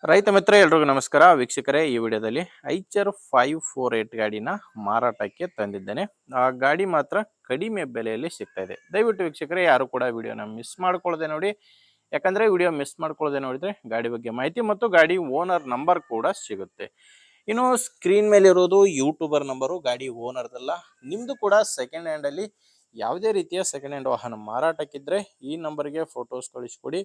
ರೈತ ಮಿತ್ರ ಎಲ್ರಿಗೂ ನಮಸ್ಕಾರ ವೀಕ್ಷಕರೇ. ಈ ವಿಡಿಯೋದಲ್ಲಿ ಐಚರ್ 548 ಗಾಡಿನ ಮಾರಾಟಕ್ಕೆ ತಂದಿದ್ದೇನೆ. ಆ ಗಾಡಿ ಮಾತ್ರ ಕಡಿಮೆ ಬೆಲೆಯಲ್ಲಿ ಸಿಗ್ತಾ ಇದೆ. ದಯವಿಟ್ಟು ವೀಕ್ಷಕರೇ ಯಾರು ಕೂಡ ವಿಡಿಯೋನ ಮಿಸ್ ಮಾಡ್ಕೊಳ್ಳದೆ ನೋಡಿ. ಯಾಕಂದ್ರೆ ವಿಡಿಯೋ ಮಿಸ್ ಮಾಡ್ಕೊಳ್ಳದೆ ನೋಡಿದ್ರೆ ಗಾಡಿ ಬಗ್ಗೆ ಮಾಹಿತಿ ಮತ್ತು ಗಾಡಿ ಓನರ್ ನಂಬರ್ ಕೂಡ ಸಿಗುತ್ತೆ. ಇನ್ನು ಸ್ಕ್ರೀನ್ ಮೇಲೆ ಇರೋದು ಯೂಟ್ಯೂಬರ್ ನಂಬರು, ಗಾಡಿ ಓನರ್ದಲ್ಲ. ನಿಮ್ದು ಕೂಡ ಸೆಕೆಂಡ್ ಹ್ಯಾಂಡ್ ಅಲ್ಲಿ ಯಾವುದೇ ರೀತಿಯ ಸೆಕೆಂಡ್ ಹ್ಯಾಂಡ್ ವಾಹನ ಮಾರಾಟಕ್ಕಿದ್ರೆ ಈ ನಂಬರ್ಗೆ ಫೋಟೋಸ್ ಕಳಿಸ್ಕೊಡಿ.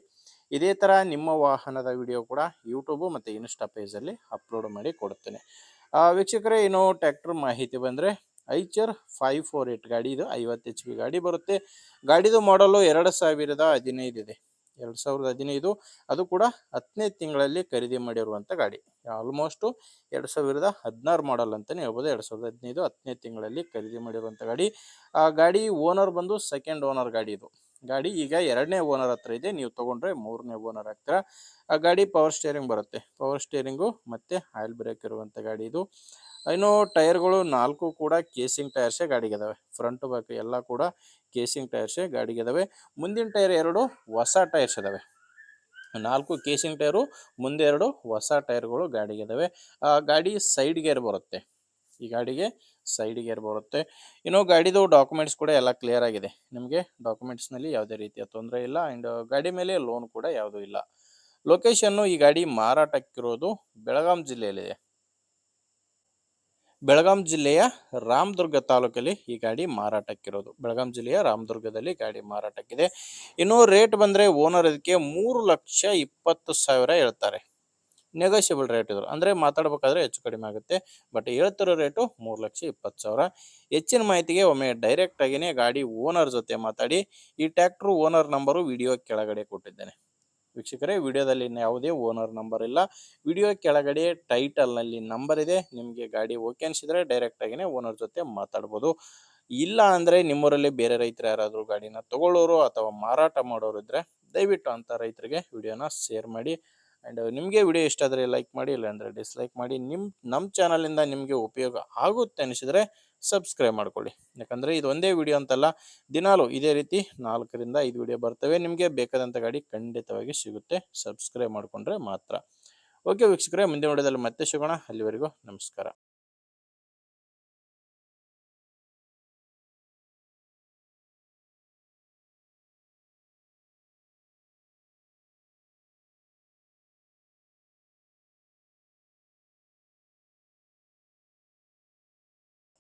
ಇದೇ ತರ ನಿಮ್ಮ ವಾಹನದ ವಿಡಿಯೋ ಕೂಡ ಯೂಟ್ಯೂಬ್ ಮತ್ತೆ ಇನ್ಸ್ಟಾ ಪೇಜ್ ಅಲ್ಲಿ ಅಪ್ಲೋಡ್ ಮಾಡಿ ಕೊಡುತ್ತೇನೆ. ವೀಕ್ಷಕರೇ, ಇನ್ನು ಟ್ರ್ಯಾಕ್ಟರ್ ಮಾಹಿತಿ ಬಂದ್ರೆ ಐಚರ್ 548 ಗಾಡಿ, ಇದು 50 HP ಗಾಡಿ ಬರುತ್ತೆ. ಗಾಡಿದು ಮಾಡಲು 2015 ಇದೆ. 2015, ಅದು ಕೂಡ 10ನೇ ತಿಂಗಳಲ್ಲಿ ಖರೀದಿ ಮಾಡಿರುವಂತ ಗಾಡಿ. ಆಲ್ಮೋಸ್ಟ್ 2016 ಮಾಡಲ್ ಅಂತಾನೆ ಹೇಳ್ಬೋದು. 2015 10ನೇ ತಿಂಗಳಲ್ಲಿ ಖರೀದಿ ಮಾಡಿರುವಂತ ಗಾಡಿ. ಆ ಗಾಡಿ ಓನರ್ ಬಂದು ಸೆಕೆಂಡ್ ಓನರ್ ಗಾಡಿ. ಇದು ಗಾಡಿ ಈಗ 2ನೇ ಓನರ್ ಹತ್ರ ಇದೆ. ನೀವು ತಗೊಂಡ್ರೆ 3ನೇ ಓನರ್ ಆಗ್ತೀರಾ. ಆ ಗಾಡಿ ಪವರ್ ಸ್ಟೇರಿಂಗ್ ಬರುತ್ತೆ. ಪವರ್ ಸ್ಟೇರಿಂಗು ಮತ್ತೆ ಆಯಿಲ್ ಬ್ರೇಕ್ ಇರುವಂತ ಗಾಡಿ ಇದು. ಇನ್ನು ಟೈರ್ಗಳು 4 ಕೂಡ ಕೇಸಿಂಗ್ ಟೈರ್ಸೇ ಗಾಡಿಗೆ ಇದಾವೆ. ಫ್ರಂಟ್ ಬ್ಯಾಕ್ ಎಲ್ಲ ಕೂಡ ಕೇಸಿಂಗ್ ಟೈರ್ಸೇ ಗಾಡಿಗೆ ಇದಾವೆ. ಮುಂದಿನ ಟೈರ್ 2 ಹೊಸ ಟೈರ್ಸ್ ಇದಾವೆ. 4 ಕೇಸಿಂಗ್ ಟೈರು, ಮುಂದೆ 2 ಹೊಸ ಟೈರ್ಗಳು ಗಾಡಿಗೆ ಇದಾವೆ. ಗಾಡಿ ಸೈಡ್ ಗೇರ್ ಬರುತ್ತೆ. ಈ ಗಾಡಿಗೆ ಸೈಡ್ ಗೇರ್ ಬರುತ್ತೆ. ಇನ್ನು ಗಾಡಿದು ಡಾಕ್ಯುಮೆಂಟ್ಸ್ ಕೂಡ ಎಲ್ಲ ಕ್ಲಿಯರ್ ಆಗಿದೆ. ನಿಮಗೆ ಡಾಕ್ಯುಮೆಂಟ್ಸ್ ನಲ್ಲಿ ಯಾವುದೇ ರೀತಿಯ ತೊಂದರೆ ಇಲ್ಲ. ಅಂಡ್ ಗಾಡಿ ಮೇಲೆ ಲೋನ್ ಕೂಡ ಯಾವುದೂ ಇಲ್ಲ. ಲೊಕೇಶನ್ ಈ ಗಾಡಿ ಮಾರಾಟಕ್ಕಿರೋದು ಬೆಳಗಾಂ ಜಿಲ್ಲೆಯಲ್ಲಿದೆ. ಬೆಳಗಾಂ ಜಿಲ್ಲೆಯ ರಾಮದುರ್ಗ ತಾಲೂಕಲ್ಲಿ ಈ ಗಾಡಿ ಮಾರಾಟಕ್ಕಿರೋದು. ಬೆಳಗಾಂ ಜಿಲ್ಲೆಯ ರಾಮದುರ್ಗದಲ್ಲಿ ಗಾಡಿ ಮಾರಾಟಕ್ಕಿದೆ. ಇನ್ನು ರೇಟ್ ಬಂದ್ರೆ ಓನರ್ ಇದಕ್ಕೆ 3,20,000 ಹೇಳ್ತಾರೆ. ನೆಗೋಷಿಯಬಲ್ ರೇಟ್ ಇದ್ರು ಅಂದ್ರೆ ಮಾತಾಡ್ಬೇಕಾದ್ರೆ ಹೆಚ್ಚು ಕಡಿಮೆ ಆಗುತ್ತೆ. ಬಟ್ ಹೇಳ್ತಿರೋ ರೇಟು 3,20,000. ಹೆಚ್ಚಿನ ಮಾಹಿತಿಗೆ ಒಮ್ಮೆ ಡೈರೆಕ್ಟ್ ಆಗಿನೇ ಗಾಡಿ ಓನರ್ ಜೊತೆ ಮಾತಾಡಿ. ಈ ಟ್ರ್ಯಾಕ್ಟರ್ ಓನರ್ ನಂಬರು ವಿಡಿಯೋ ಕೆಳಗಡೆ ಕೊಟ್ಟಿದ್ದೇನೆ. ವೀಕ್ಷಕರೇ, ವಿಡಿಯೋದಲ್ಲಿ ಯಾವುದೇ ಓನರ್ ನಂಬರ್ ಇಲ್ಲ. ವಿಡಿಯೋ ಕೆಳಗಡೆ ಟೈಟಲ್ ನಲ್ಲಿ ನಂಬರ್ ಇದೆ. ನಿಮಗೆ ಗಾಡಿ ಓಕೆ ಅನ್ಸಿದ್ರೆ ಡೈರೆಕ್ಟ್ ಆಗಿನೇ ಓನರ್ ಜೊತೆ ಮಾತಾಡ್ಬೋದು. ಇಲ್ಲ ಅಂದ್ರೆ ನಿಮ್ಮೂರಲ್ಲಿ ಬೇರೆ ರೈತರು ಯಾರಾದರೂ ಗಾಡಿನ ತಗೊಳ್ಳೋರು ಅಥವಾ ಮಾರಾಟ ಮಾಡೋರು ಇದ್ರೆ ದಯವಿಟ್ಟು ಅಂತ ರೈತರಿಗೆ ವಿಡಿಯೋನ ಶೇರ್ ಮಾಡಿ. ಅಂಡ್ ನಿಮಗೆ ವಿಡಿಯೋ ಇಷ್ಟ ಆದರೆ ಲೈಕ್ ಮಾಡಿ, ಇಲ್ಲಾಂದರೆ ಡಿಸ್ಲೈಕ್ ಮಾಡಿ. ನಮ್ಮ ಚಾನಲಿಂದ ನಿಮಗೆ ಉಪಯೋಗ ಆಗುತ್ತೆ ಅನಿಸಿದರೆ ಸಬ್ಸ್ಕ್ರೈಬ್ ಮಾಡ್ಕೊಳ್ಳಿ. ಯಾಕಂದರೆ ಇದು ಒಂದೇ ವಿಡಿಯೋ ಅಂತಲ್ಲ, ದಿನಾಲು ಇದೇ ರೀತಿ 4ರಿಂದ 5 ವಿಡಿಯೋ ಬರ್ತವೆ. ನಿಮಗೆ ಬೇಕಾದಂಥ ಗಾಡಿ ಖಂಡಿತವಾಗಿ ಸಿಗುತ್ತೆ, ಸಬ್ಸ್ಕ್ರೈಬ್ ಮಾಡಿಕೊಂಡ್ರೆ ಮಾತ್ರ. ಓಕೆ ವೀಕ್ಷಕರೇ, ಮುಂದಿನ ವಿಡಿಯೋದಲ್ಲಿ ಮತ್ತೆ ಸಿಗೋಣ. ಅಲ್ಲಿವರೆಗೂ ನಮಸ್ಕಾರ.